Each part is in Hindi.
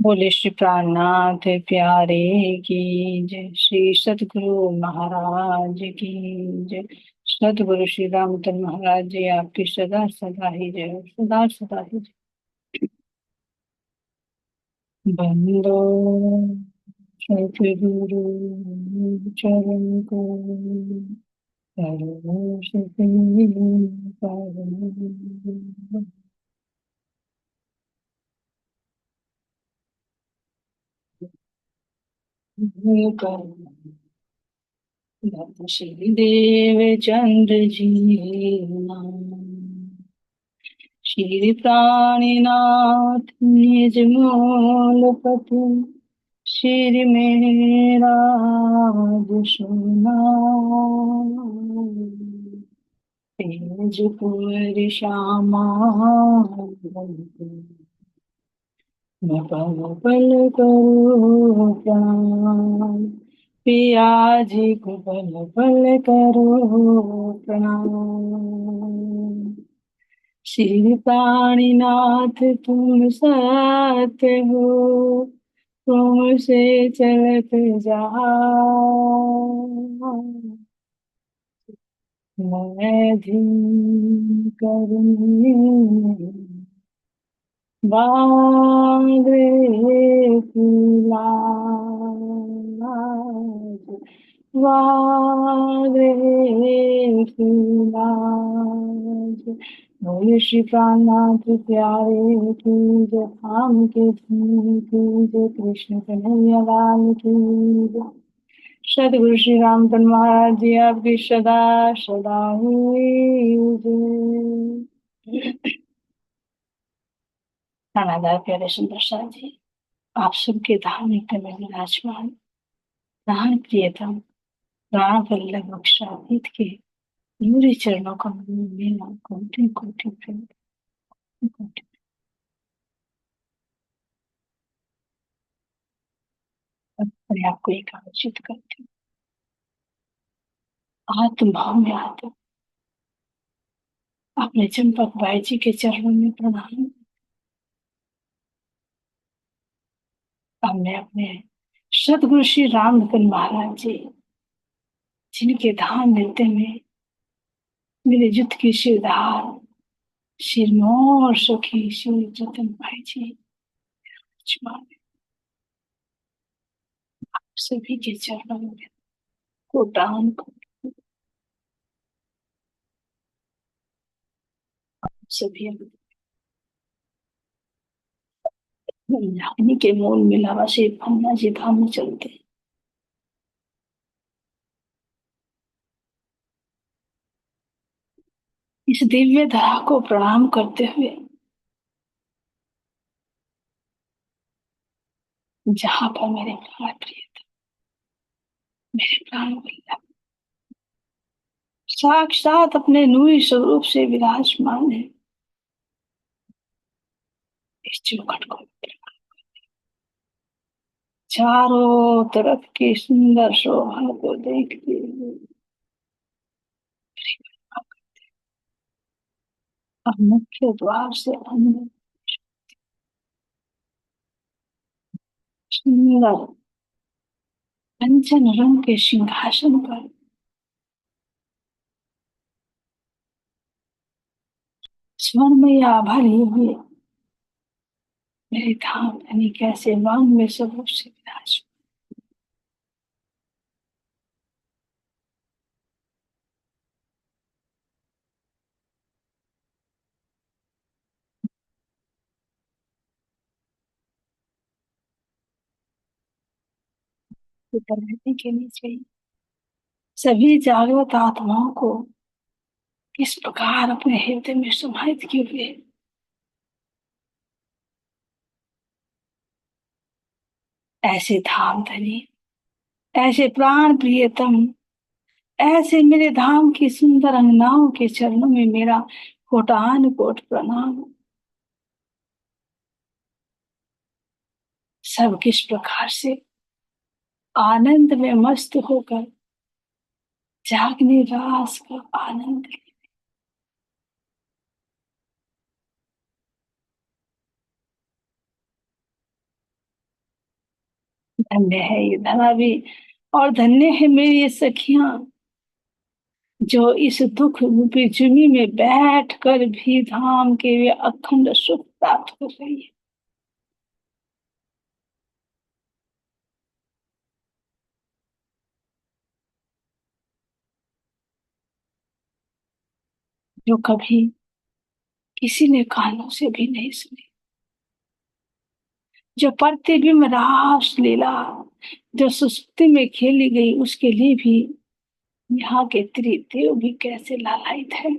बोले श्री प्राणनाथ प्यारे की जय। श्री सतगुरु महाराज की जय। सतगुरु श्री रामचंद्र महाराज जी आपकी सदा सदा ही जय, सदा सदा ही जय। बंदो सतगुरु चरण को, करो सतगुरु। श्री देव चंद्र जी नाम, श्री प्राणीनाथ निज मूल पति, श्री मेरा सुना तेज पुर श्यामा, मैं पल पल करूँ प्रणाम, पिया जी को पल पल करो प्रणाम। श्री प्राणीनाथ तुम सत्य हो, तुमसे चलत जाओ, मैं धीम करूँ बांधे की लाज, वादे की लाज। बोले श्री प्राणनाथ प्यारे की जय, धाम के धूम की जय, कृष्ण कन्हैया लाल की जय। सतगुरु श्री रामचंद्र महाराज जी आपकी सदा सदा ही जय। रानादार प्यारे सुंदर शाह जी, आप सबके धाम नित्य में विराजमान प्राण प्रियतम प्राण वल्लभ बख्शातीत के नूरी चरणों का मेरा कोटि कोटि प्रेम, कोटि। अपने आप को एक आलोचित करती हूँ, आत्म भाव में आते अपने चंपक भाई जी के चरणों में प्रणाम। अब मैं अपने सदगुरु श्री रामधन महाराज जी, जिनके धाम मिलते में मेरे युद्ध की शिरदार सिरमौर सखी श्री जतन भाई जी लक्ष्मण, सभी के चरणों में कोटान को सभी इन्हीं के मूल मिलावा से भन्ना जी धाम में चलते हैं। इस दिव्य धरा को प्रणाम करते हुए, जहाँ पर मेरे प्राण प्रिय, मेरे प्राण वल्लभ साक्षात अपने नूरी स्वरूप से विराजमान है, इस चौखट को चारों तरफ की सुंदर शोभा को देखते हुए अब मुख्य द्वार से अंदर सुंदर कंचन रंग के सिंहासन पर स्वर्णमय आभा लिए हुए मेरे धाम यानी कैसे वांग में स्वरूप से विराज। रहने के नीचे सभी जागृत आत्माओं को किस प्रकार अपने हृदय में समाहित किए हुए ऐसे धाम धनी, ऐसे प्राण प्रियतम, ऐसे मेरे धाम की सुंदर अंगनाओं के चरणों में मेरा कोटान कोट प्रणाम। सब किस प्रकार से आनंद में मस्त होकर जागने रास का आनंद धन्य है ये धरा भी, और धन्य है मेरी ये सखियां जो इस दुख रूपी जुमी में बैठ कर भी धाम के वे अखंड सुख प्राप्त कर रही है। जो कभी किसी ने कानों से भी नहीं सुनी, जो प्रतिबिंब रास लीला जो सुसुप्ति में खेली गई, उसके लिए भी यहाँ के त्रिदेव भी कैसे लालायित है।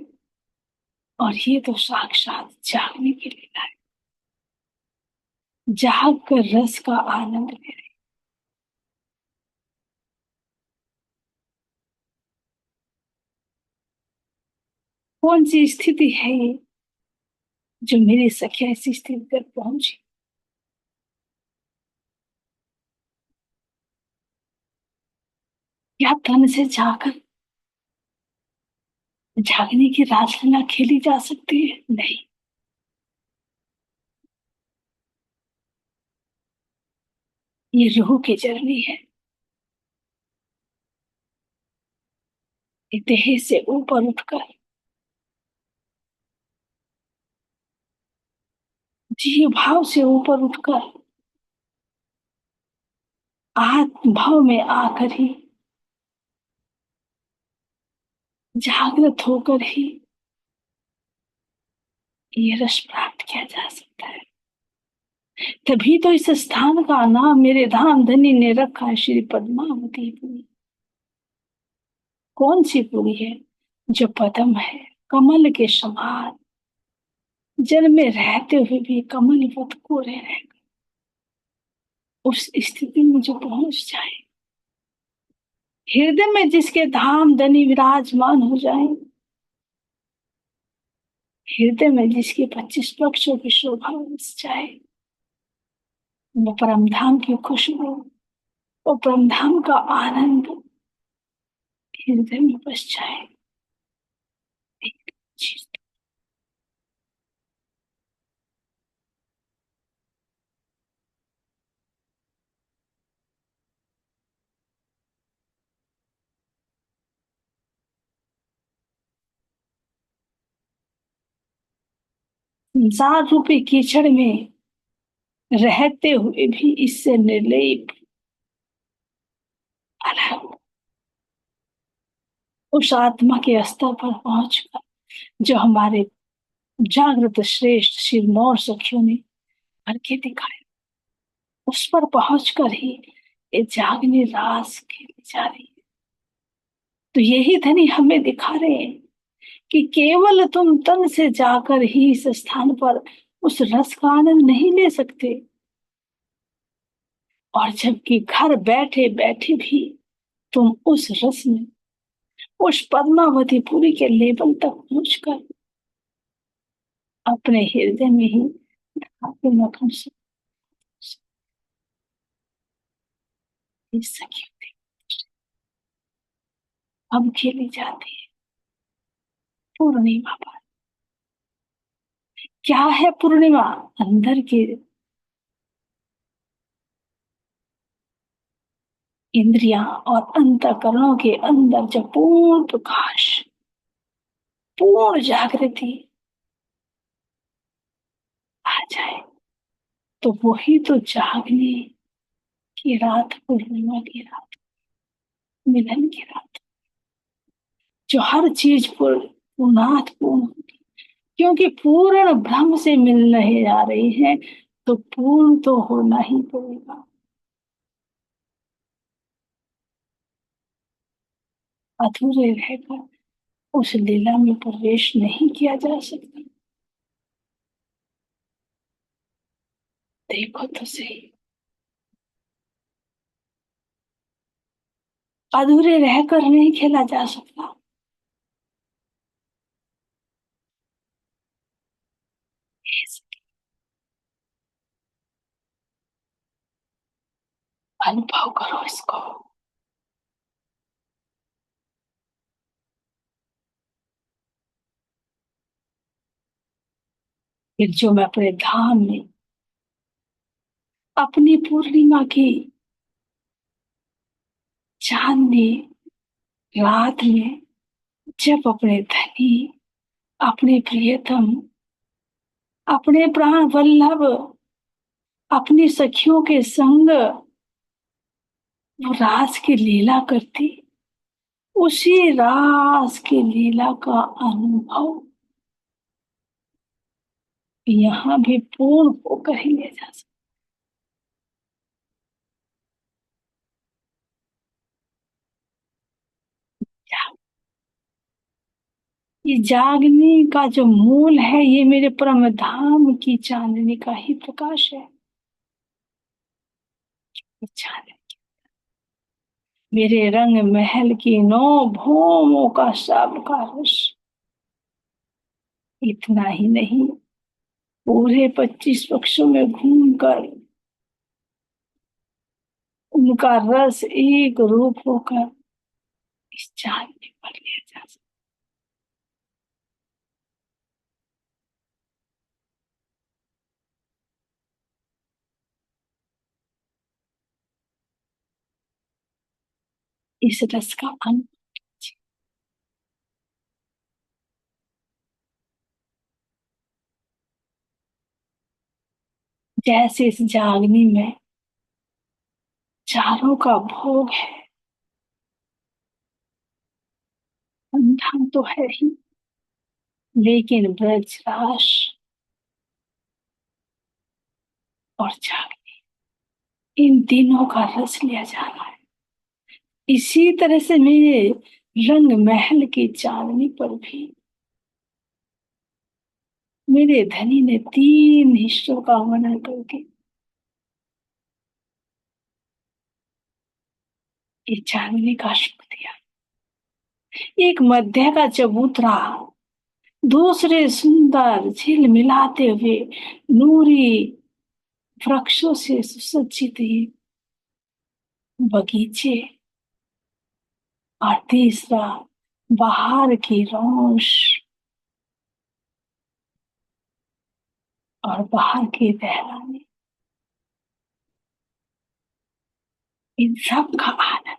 और ये तो साक्षात जागने की लीला है, जाग कर रस का आनंद ले रहे। कौन सी स्थिति है ये जो मेरी सखिया इसी स्थिति तक पहुंची। क्या तन से जाकर जागने की रासलीला खेली जा सकती है? नहीं। ये रूह की जर्नी है, ये देह से ऊपर उठकर, जीव भाव से ऊपर उठकर आत्म भाव में आकर ही, जागृत होकर ही ये रस प्राप्त किया जा सकता है। तभी तो इस स्थान का नाम मेरे धाम धनी ने रखा है श्री पद्मावती पुरी। कौन सी पुरी है? जो पद्म है, कमल के समान, जल में रहते हुए भी कमलवत कोरे रहे, उस स्थिति में जो पहुंच जाए, हृदय में जिसके धाम धनी विराजमान हो जाए, हृदय में जिसके 25 पक्षों की शोभा बस जाए, वो परम धाम की खुशबू, वो परम धाम का आनंद हृदय में बस जाए। एक चीज, संसार रूपी कीचड़ में रहते हुए भी इससे निर्लेप अलग उस आत्मा के स्तर पर पहुंचकर जो हमारे जागृत श्रेष्ठ शिवनौर सखियों ने भर के दिखाया, उस पर पहुंचकर ही ये जागने रास खेली जा रही है। तो यही धनी हमें दिखा रहे हैं कि केवल तुम तन से जाकर ही इस स्थान पर उस रस का आनंद नहीं ले सकते, और जबकि घर बैठे बैठे भी तुम उस रस में, उस पद्मावती पुरी के लेवल तक पहुंचकर अपने हृदय में ही आपके मखन से सखी अब खेली जाती है पूर्णिमा पर। क्या है पूर्णिमा? अंदर के इंद्रियां और अंतःकरणों के अंदर जब पूर्ण प्रकाश, पूर्ण जागृति आ जाए, तो वही तो जागने की रात, पूर्णिमा की रात, मिलन की रात, जो हर चीज पूर्णात पूर्ण होगी। क्योंकि पूर्ण ब्रह्म से मिल रहे जा रही है, तो पूर्ण तो होना ही पड़ेगा। अधूरे रहकर उस लीला में प्रवेश नहीं किया जा सकता। देखो तो सही, अधूरे रहकर नहीं खेला जा सकता। अनुभव करो इसको। फिर जो मैं अपने धाम में अपनी पूर्णिमा की चांदनी रात में जब अपने धनी, अपने प्रियतम, अपने प्राण वल्लभ, अपनी सखियों के संग वो रास की लीला करती, उसी रास की लीला का अनुभव यहाँ भी पूर्ण होकर ही ले जा सकता। ये जागने का जो मूल है, ये मेरे परम धाम की चांदनी का ही प्रकाश है। ये चांदनी मेरे रंग महल की नौ भौमों का सबका रस। इतना ही नहीं, पूरे 25 पक्षों में घूमकर उनका रस एक रूप होकर इस चांदनी पर लिया जा सकता। इस रस का अनुभव कीजिए। जैसे इस जागनी में चारों का भोग है, बंधन तो है ही, लेकिन ब्रजरास और जागनी, इन तीनों का रस लिया जाना है। इसी तरह से मेरे रंग महल की चांदनी पर भी मेरे धनी ने 3 हिस्सों का वर्णन करके ये चांदनी का सुख दिया। एक मध्य का चबूतरा, दूसरे सुंदर झिलमिलाते हुए नूरी वृक्षों से सुसज्जित ये बगीचे, और तीसरा बाहर की रौश और बाहर के बहलाने, इन सब का आनंद।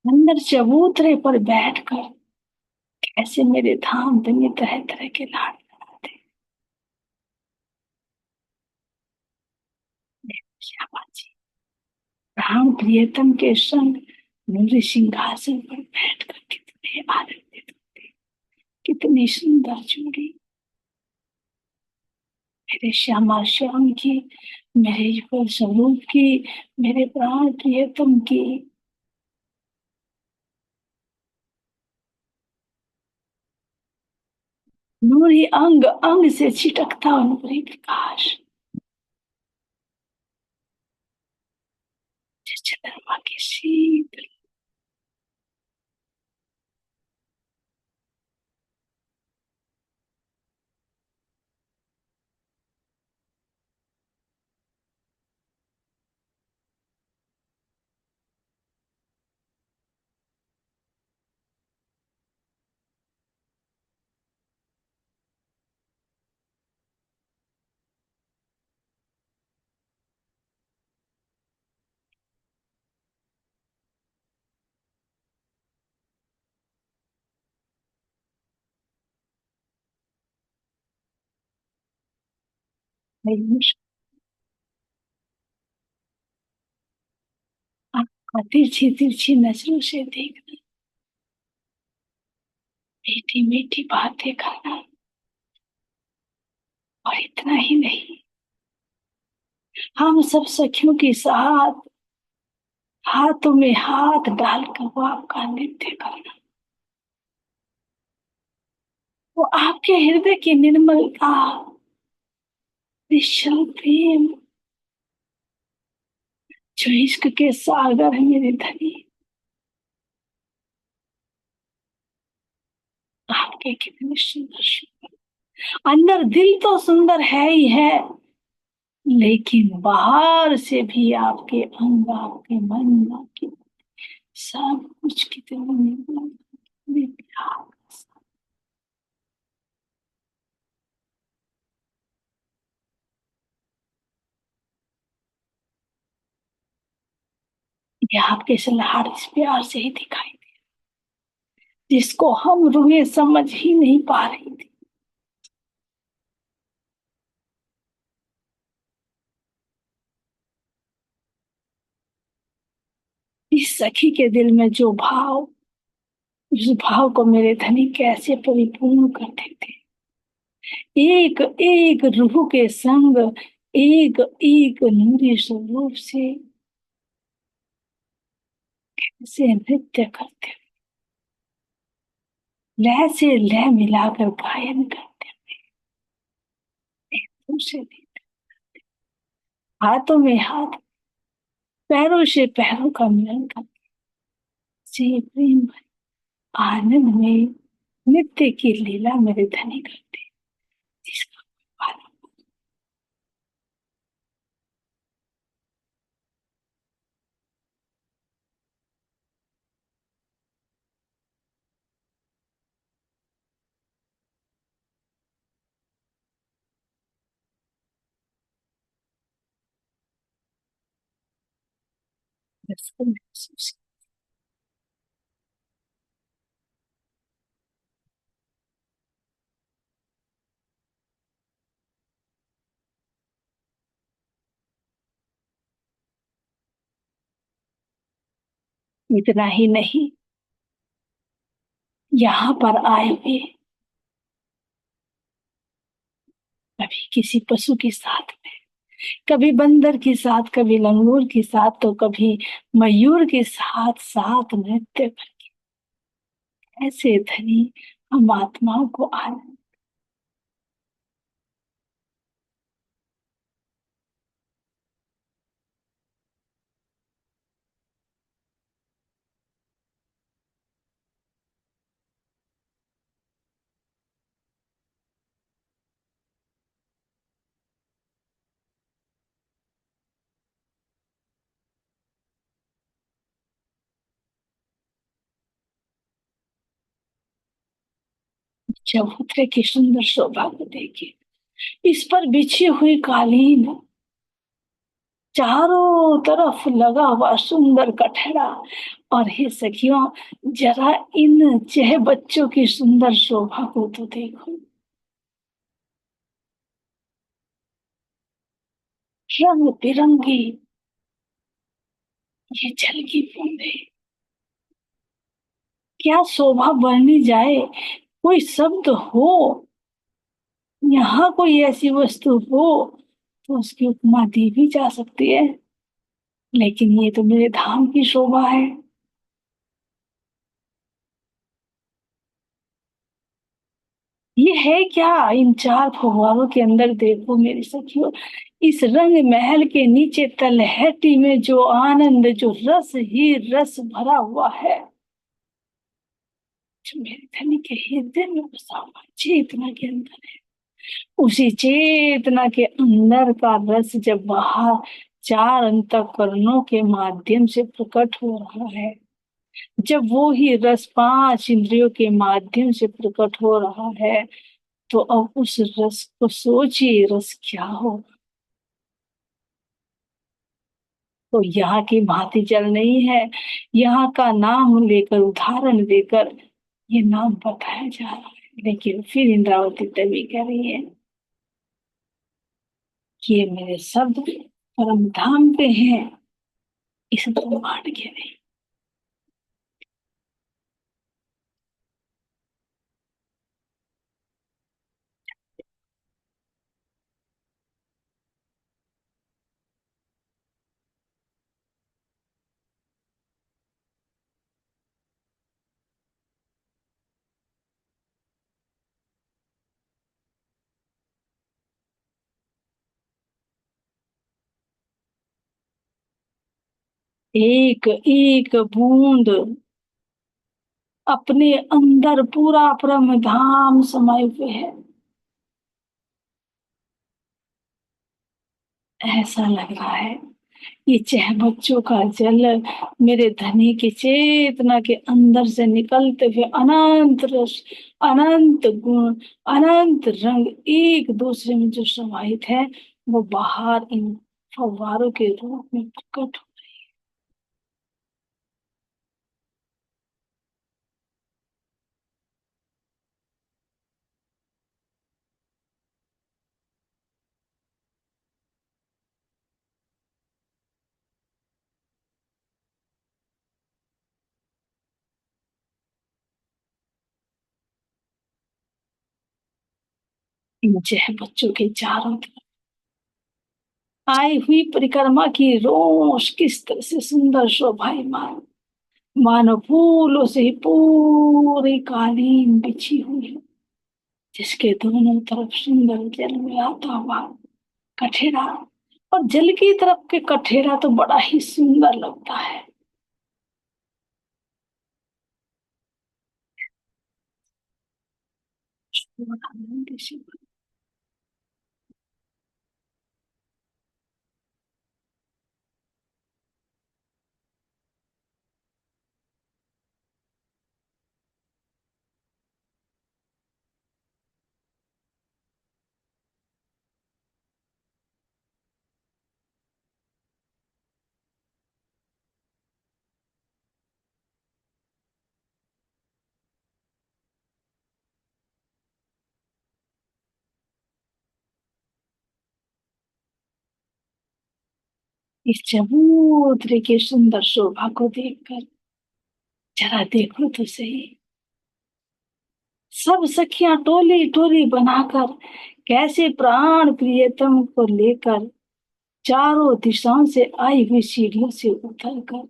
अंदर चबूतरे पर बैठकर कैसे मेरे धाम धन्य तरह तरह के लाड लगाते। श्यामा जी राम प्रियतम के संग नूरी सिंहासन पर बैठकर कितने आनंदित होते, कितनी सुंदर जोड़ी, मेरे श्यामा श्याम की, मेरे युगल स्वरूप की, मेरे प्राण प्रियतम की। नूरी अंग अंग से छिटकता हुआ नूरी प्रकाश, जिस चंद्रमा की शीतल। आपका तिरछी तिरछी नजरों से देखना, मीठी मीठी बातें करना, और इतना ही नहीं, हम सब सखियों के साथ हाथों में हाथ डालकर वो आपका नृत्य करना, वो आपके हृदय की निर्मलता, निश्चल प्रेम, जो इश्क के सागर है मेरे धनी, आपके कितने सुंदर सुंदर। अंदर दिल तो सुंदर है ही है, लेकिन बाहर से भी आपके अंग, आपके मन, आपके सब कुछ कितने निर्मल, कितने प्यार। ये आपके सलाहट इस प्यार से ही दिखाई दे, जिसको हम रूहे समझ ही नहीं पा रही थी। इस सखी के दिल में जो भाव, उस भाव को मेरे धनी कैसे परिपूर्ण करते थे। एक एक रूह के संग, एक एक नूरी स्वरूप से से नृत्य करते, लय से लय मिलाकर गायन करते, उसे हाथों में हाथ, पैरों से पैरों का मिलन करते, से प्रेम आनंद में नित्य की लीला मेरे धनी करते, जिसका पालन इसको महसूस। इतना ही नहीं, यहाँ पर आए हुए कभी किसी पशु के साथ में, कभी बंदर के साथ, कभी लंगूर के साथ, तो कभी मयूर के साथ साथ नृत्य कर, ऐसे धनी हम आत्माओं को आनंद। चबूतरे की सुंदर शोभा को देखिए, इस पर बिछी हुई कालीन, चारों तरफ लगा हुआ सुंदर कठड़ा, और हे सखियों, जरा इन चह बच्चों की सुंदर शोभा को तो देखो, रंग बिरंगी ये जल की बूंदे, क्या शोभा बढ़नी जाए, कोई शब्द हो, यहाँ कोई ऐसी वस्तु हो तो उसकी उपमा दी भी जा सकती है, लेकिन ये तो मेरे धाम की शोभा है। ये है क्या, इन चार फव्वारों के अंदर देखो मेरी सखियों, इस रंग महल के नीचे तलहटी में जो आनंद, जो रस ही रस भरा हुआ है, जो मेरे धनी के हृदय में बसा हुआ है, चेतना के अंदर है, उसी चेतना के अंदर का रस जब बाहर चार अंतःकरणों के माध्यम से प्रकट हो रहा है, जब वो ही रस पांच इंद्रियों के माध्यम से प्रकट हो रहा है, तो अब उस रस को सोचिए, रस क्या हो। तो यहाँ की भांति जल नहीं है, यहाँ का नाम लेकर, उदाहरण देकर ये नाम बताया जा रहा है, लेकिन फिर इंद्रावती तभी कह रही है कि ये मेरे शब्द परम धाम पे हैं, इस ब्रह्मांड के नहीं। एक एक बूंद अपने अंदर पूरा परम धाम समाये हुए है, ऐसा लग रहा है ये चह बच्चों का जल मेरे धनी की चेतना के अंदर से निकलते हुए अनंत रस, अनंत गुण, अनंत रंग एक दूसरे में जो समाहित है, वो बाहर इन फव्वारों के रूप में प्रकट हो। नीचे है बच्चों के चारों तरफ आई हुई परिक्रमा की रोश किस तरह से सुंदर शोभायमान, मानो फूलों से ही पूरी कालीन बिछी हुई है, जिसके दोनों तरफ सुंदर जल में आता हुआ कठेरा। और जल की तरफ के कठेरा तो बड़ा ही सुंदर लगता है। इस चबूतरे की सुंदर शोभा को देखकर जरा देखो तो सही, सब सखियां टोली टोली बनाकर कैसे प्राण प्रियतम को लेकर चारों दिशाओं से आई हुई सीढ़ियों से उतरकर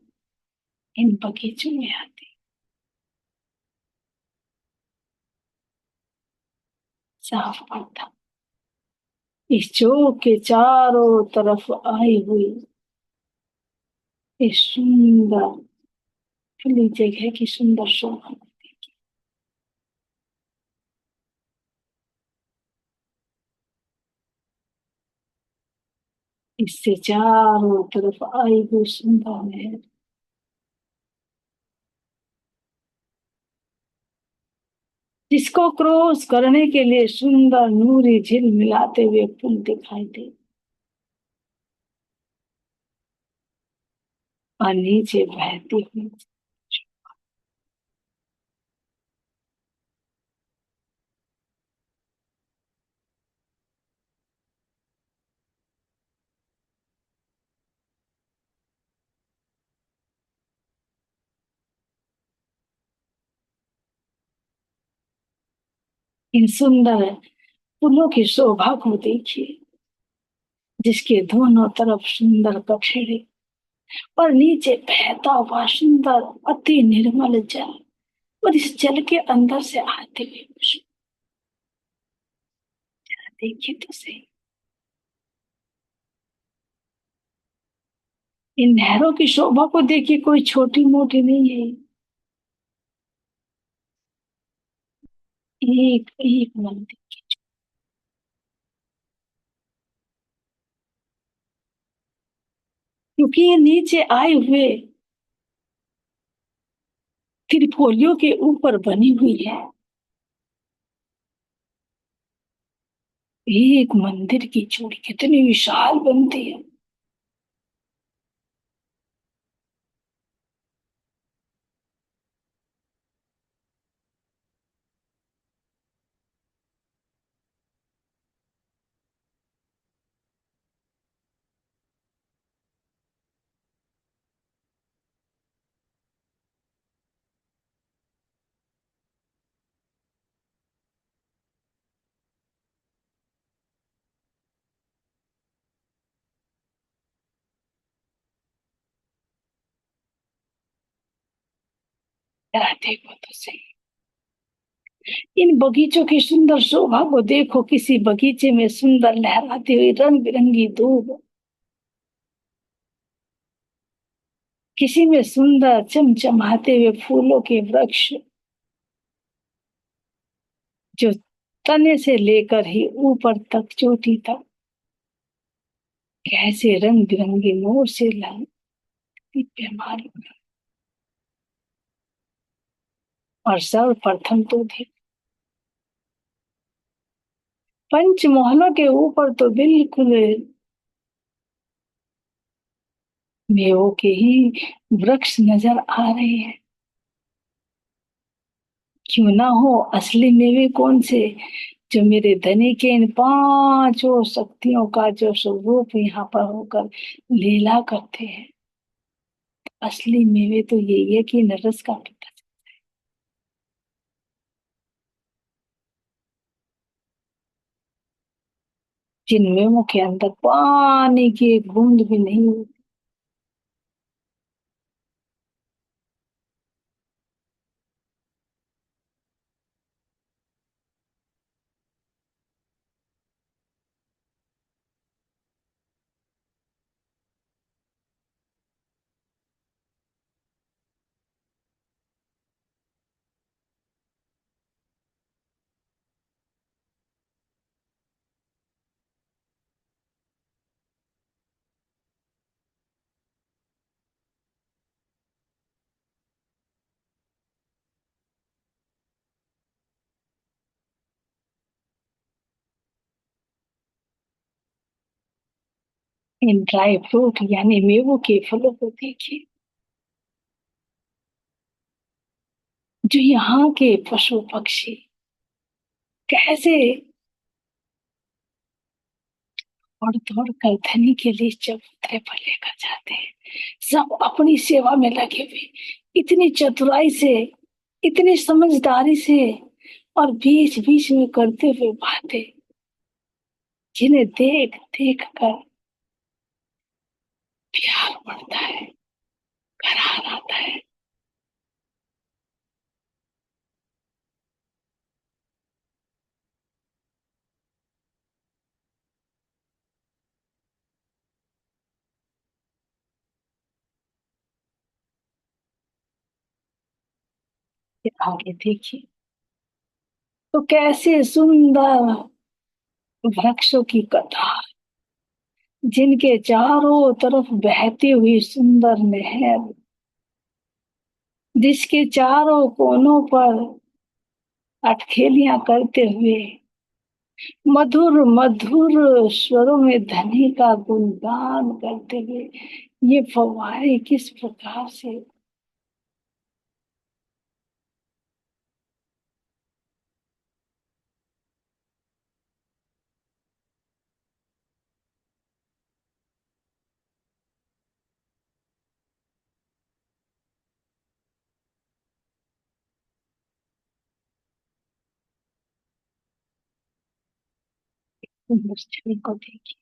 इन बगीचों में आती। साफ पड़ता इस चौक के चारों तरफ आई हुई इस सुंदर खुली जगह की सुंदर शोभा, इससे चारों तरफ आई हुई सुंदर महल, जिसको क्रॉस करने के लिए सुंदर नूरी झील मिलाते हुए पुल दिखाई दे, और नीचे बहती हुई इन सुंदर पुलों की शोभा को देखिए, जिसके दोनों तरफ सुंदर कठेरे और नीचे बहता हुआ सुंदर अति निर्मल जल, और इस जल के अंदर से आते हुए खुशबू, देखिए तो सही। इन नहरों की शोभा को देखिए, कोई छोटी मोटी नहीं है, एक एक मंदिर, क्योंकि ये नीचे आए हुए त्रिपोलियों के ऊपर बनी हुई है। एक मंदिर की चोटी कितनी विशाल बनती है। जरा देखो तो सही, इन बगीचों की सुंदर शोभा को देखो। किसी बगीचे में सुंदर लहराती हुई रंग बिरंगी धूप, किसी में सुंदर चमचमाते हुए फूलों के वृक्ष, जो तने से लेकर ही ऊपर तक चोटी तक कैसे रंग बिरंगे मोर से दिव्यमान। और सर्वप्रथम तो थे पंचमोहनों के ऊपर तो बिल्कुल मेवों के ही वृक्ष नजर आ रहे हैं। क्यों ना हो, असली मेवे कौन से, जो मेरे धनी के इन पांचों शक्तियों का जो स्वरूप यहाँ पर होकर लीला करते हैं। असली मेवे तो यही है कि नरस का पिता। जिन मेवों के अंदर पानी की एक बूंद भी नहीं होती। इन ड्राई फ्रूट यानी मेवों के फलों को देखिए, जो यहाँ के पशु पक्षी कैसे दौड़ दौड़ कर धनी के लिए चबूतरे पर लेकर जाते हैं। सब अपनी सेवा में लगे हुए, इतनी चतुराई से, इतनी समझदारी से, और बीच बीच में करते हुए बातें, जिन्हें देख देख कर प्यार बढ़ता है, करार आता है। फिर आगे देखिए, तो कैसे सुंदर वृक्षों की कथा, जिनके चारों तरफ बहती हुई सुंदर नहर, जिसके चारों कोनों पर अटखेलियां करते हुए मधुर मधुर स्वरों में धनी का गुणगान करते हुए ये फव्वारे किस प्रकार से उस छवि को देखिए।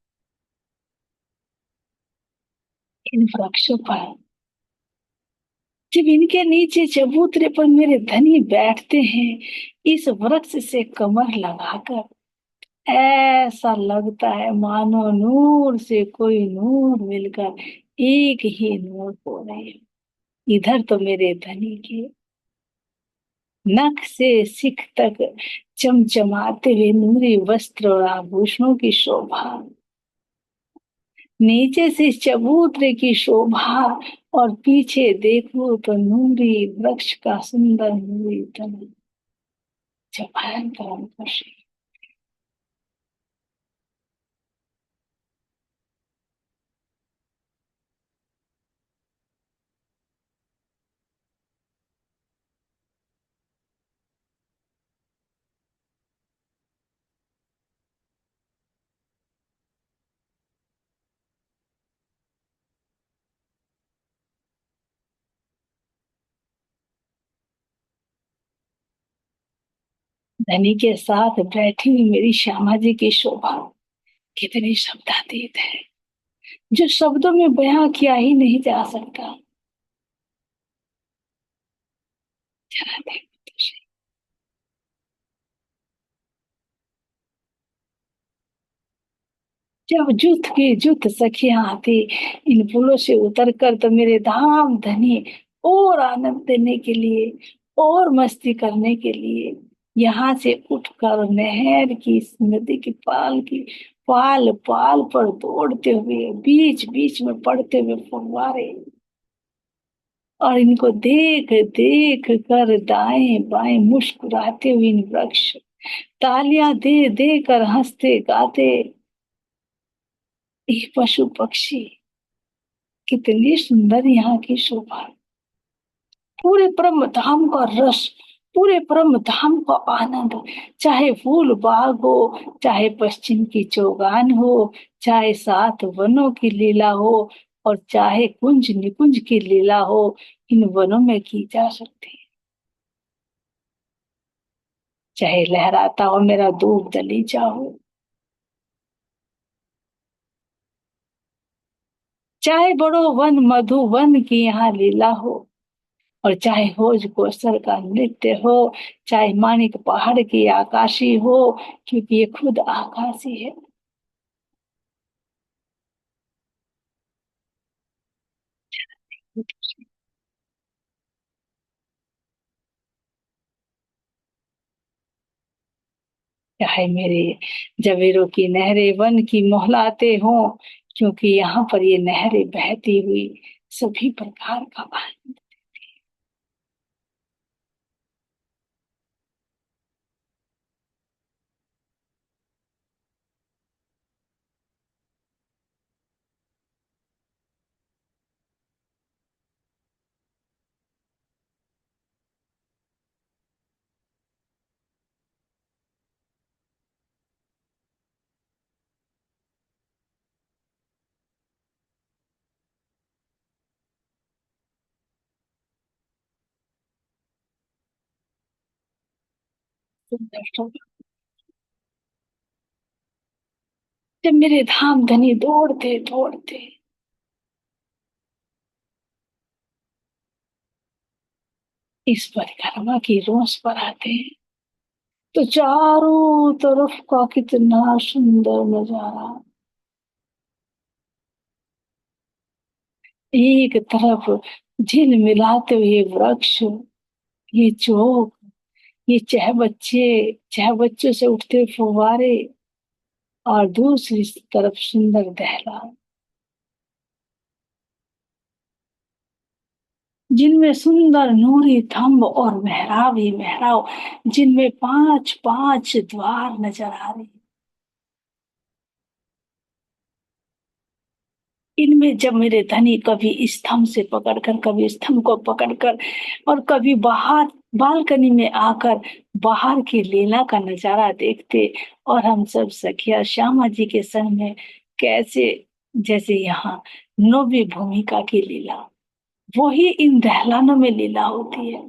इन वृक्षों पर, जब इनके नीचे चबूतरे पर मेरे धनी बैठते हैं, इस वृक्ष से कमर लगाकर, ऐसा लगता है मानो नूर से कोई नूर मिलकर एक ही नूर हो रहे हैं। इधर तो मेरे धनी के नख से सिख तक चमचमाते हुए नूरी वस्त्र और आभूषणों की शोभा, नीचे से चबूतरे की शोभा, और पीछे देखो तो नूरी वृक्ष का सुंदर नूरी तन, जो भयंकर आकर्षक। धनी के साथ बैठी हुई मेरी श्यामा जी की शोभा कितनी शब्दातीत है, जो शब्दों में बयां किया ही नहीं जा सकता। जरा देखो तो सही। जब जुत की जुत सखियां आती इन पुलों से उतर कर, तो मेरे धाम धनी और आनंद देने के लिए, और मस्ती करने के लिए यहाँ से उठकर नहर की, इस नदी की पाल पाल पर दौड़ते हुए, बीच बीच में पड़ते हुए फुव्वारे, और इनको देख देख कर दाएं बाएं मुस्कुराते हुए इन वृक्ष तालियां दे दे कर हंसते गाते, ये पशु पक्षी, कितनी सुंदर यहाँ की शोभा। पूरे ब्रह्म धाम का रस, पूरे ब्रह्म धाम का आनंद, चाहे फूल बाग हो, चाहे पश्चिम की चौगान हो, चाहे सात वनों की लीला हो, और चाहे कुंज निकुंज की लीला हो, इन वनों में की जा सकती है। चाहे लहराता हो मेरा दूध दलीचा हो, चाहे बड़ो वन मधुवन की यहाँ लीला हो, और चाहे भोज कोसर का नृत्य हो, चाहे मानिक पहाड़ की आकाशी हो, क्योंकि ये खुद आकाशी है। चाहे मेरे जवेरों की नहरें वन की मोहलाते हों, क्योंकि यहाँ पर ये नहरें बहती हुई सभी प्रकार का आनंद। सुंदर तो जब मेरे धाम धनी दौड़ते दौड़ते इस परिक्रमा की रोस पर आते हैं, तो चारों तरफ का कितना सुंदर नजारा। एक तरफ झिलमिलाते हुए वृक्ष, ये चौक, ये चह बच्चों से उठते फुवारे, और दूसरी तरफ सुंदर दहला, जिनमें सुंदर नूरी थंब और मेहराब ही मेहराब, जिनमें पांच पांच द्वार नजर आ रहे। इनमें जब मेरे धनी कभी स्तंभ से पकड़कर, कभी स्तंभ को पकड़कर, और कभी बाहर बालकनी में आकर बाहर की लीला का नजारा देखते, और हम सब सखिया श्यामा जी के संग में कैसे, जैसे यहाँ नौवीं भूमिका की लीला, वही इन दहलानों में लीला होती है।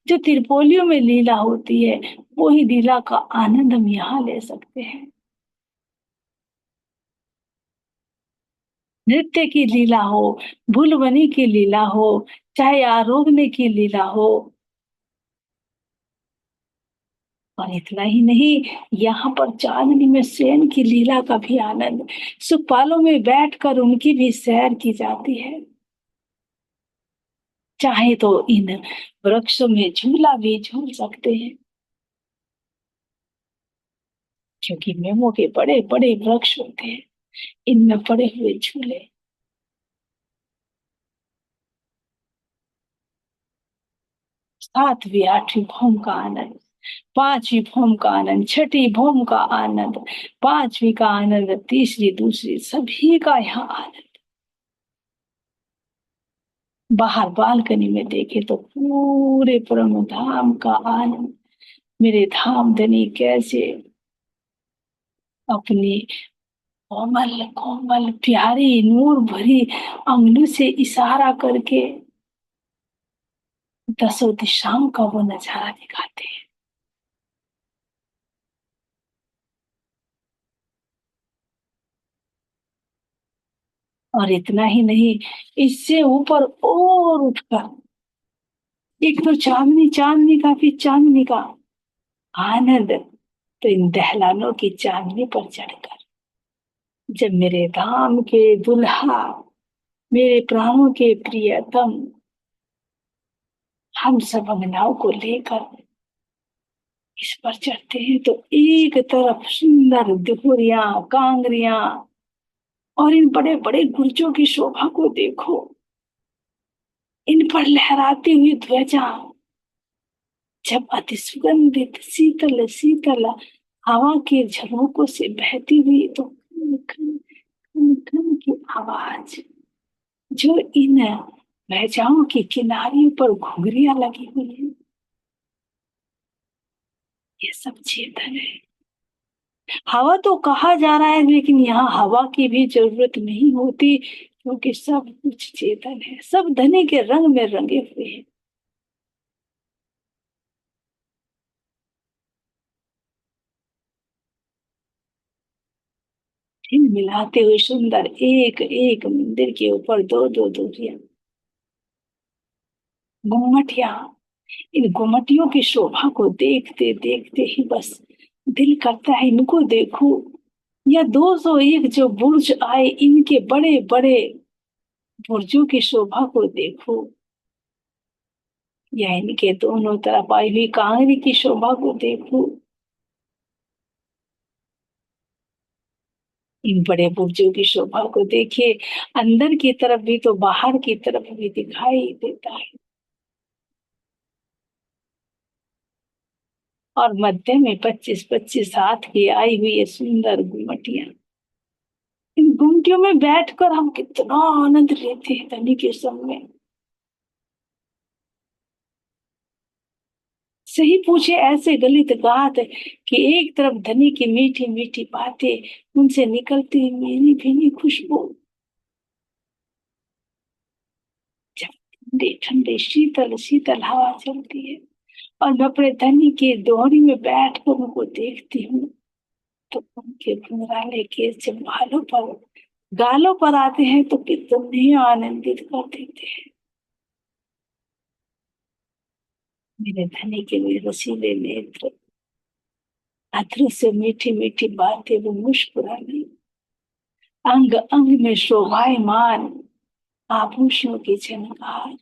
जो त्रिपोलियों में लीला होती है, वही लीला का आनंद हम यहाँ ले सकते हैं। नृत्य की लीला हो, भूलबनी की लीला हो, चाहे आरोगने की लीला हो, और इतना ही नहीं, यहाँ पर चांदनी में शयन की लीला का भी आनंद, सुखपालों में बैठकर उनकी भी सैर की जाती है। चाहे तो इन वृक्षों में झूला भी झूल सकते हैं, क्योंकि मेमो के बड़े बड़े वृक्ष होते हैं, इनमें पड़े हुए झूले। सातवीं आठवीं भौम का आनंद, पांचवी भौम का आनंद, छठी भौम का आनंद, पांचवी का आनंद, तीसरी दूसरी सभी का यहाँ आनंद। बाहर बालकनी में देखे तो पूरे परम धाम का आनंद। मेरे धाम धनी कैसे अपनी कोमल कोमल प्यारी नूर भरी अंगुली से इशारा करके दसों दिशाओं का वो नजारा दिखाते हैं। और इतना ही नहीं, इससे ऊपर और उठकर एक तो चांदनी चांदनी का, फिर चांदनी का आनंद, तो इन दहलानों की चांदनी पर चढ़कर जब मेरे धाम के दुल्हा, मेरे प्राणों के प्रियतम, हम सब अंगनाओं को लेकर इस पर चढ़ते हैं, तो एक तरफ सुंदर दुहरिया कांगरिया, और इन बड़े बड़े गुर्जों की शोभा को देखो, इन पर लहराती हुई ध्वजा, जब अति सुगंधित शीतल शीतल हवा के झरोकों से बहती हुई, तो खन खन खन खन की आवाज, जो इन ध्वजाओं की किनारियों पर घुंघरियां लगी हुई है, ये सब चेतन है। हवा तो कहा जा रहा है, लेकिन यहाँ हवा की भी जरूरत नहीं होती, क्योंकि सब कुछ चेतन है, सब धनी के रंग में रंगे हुए हैं। मिलाते हुए सुंदर एक एक मंदिर के ऊपर दो दो दूरियां गुम्मटियां। इन गुम्मटियों की शोभा को देखते देखते ही बस दिल करता है इनको देखूं। या 201 जो बुर्ज आए इनके बड़े बड़े बुर्जों की शोभा को देखूं। या इनके दोनों तरफ आई हुई कांगड़ी की शोभा को देखूं। इन बड़े बुर्जों की शोभा को देखिए, अंदर की तरफ भी तो बाहर की तरफ भी दिखाई देता है। और मध्य में 25-25 हाथ की आई हुई ये सुंदर गुमटियां। इन गुमटियों में बैठकर हम कितना आनंद लेते हैं धनी के समय। सही पूछे ऐसे गलित गात कि एक तरफ धनी की मीठी मीठी बातें, उनसे निकलती मेरी भीनी खुशबू। जब ठंडे ठंडे शीतल शीतल हवा चलती है और मैं अपने धनी के दोहरी में बैठ कर उनको देखती हूँ, तो उनके घुंघराले केस जब गालों पर आते हैं तो कितने आनंदित कर देते हैं। मेरे धनी के लिए रसीले नेत्र, अधर से मीठी मीठी बातें, वो मुस्कुराना, अंग अंग में शोभायमान आभूषणों की झनकार।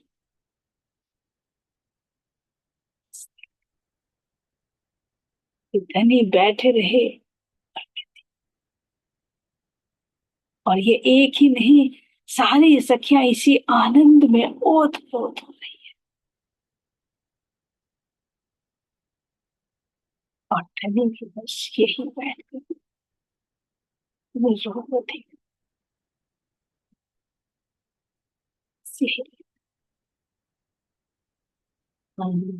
धनी बैठे रहे और ये एक ही नहीं, सारी सखियां इसी आनंद में ओत प्रोत हो रही। और धनी की बस यही बैठ कर वो रो थे, यही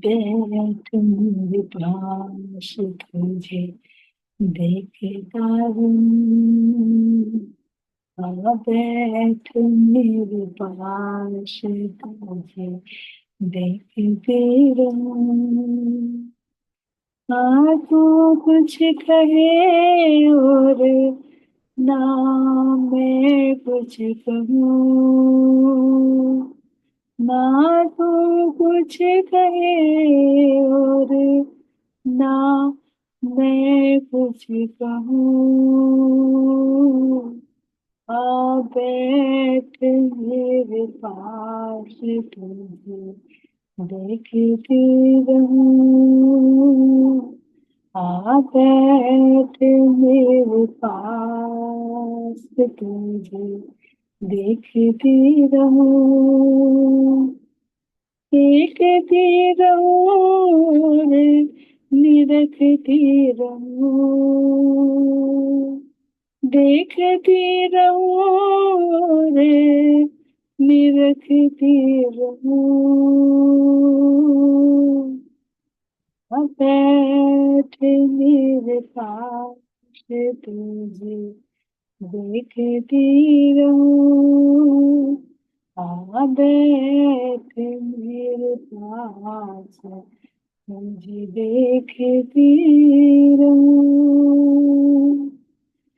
बैठ मेरे पास तुझे देखता हूँ। बैठ मेरे पास तुझे देखते रहूं। हाँ तू कुछ कहे और ना मैं कुछ कहूँ। ना तू कुछ कहे और ना मैं कुछ कहूँ। आ बैठ मेरे पास तुझे देखती रहूं। आ बैठ मेरे पास तुझे देखती रहूं। देखती रहूं रे, निरखती रहूं। देखती रहूं रे, निरखती रहूं। अब बैठ मेरे पास तुझे देखती रहूं। आ बैठ मेरे पास मुझे देखती रहूं।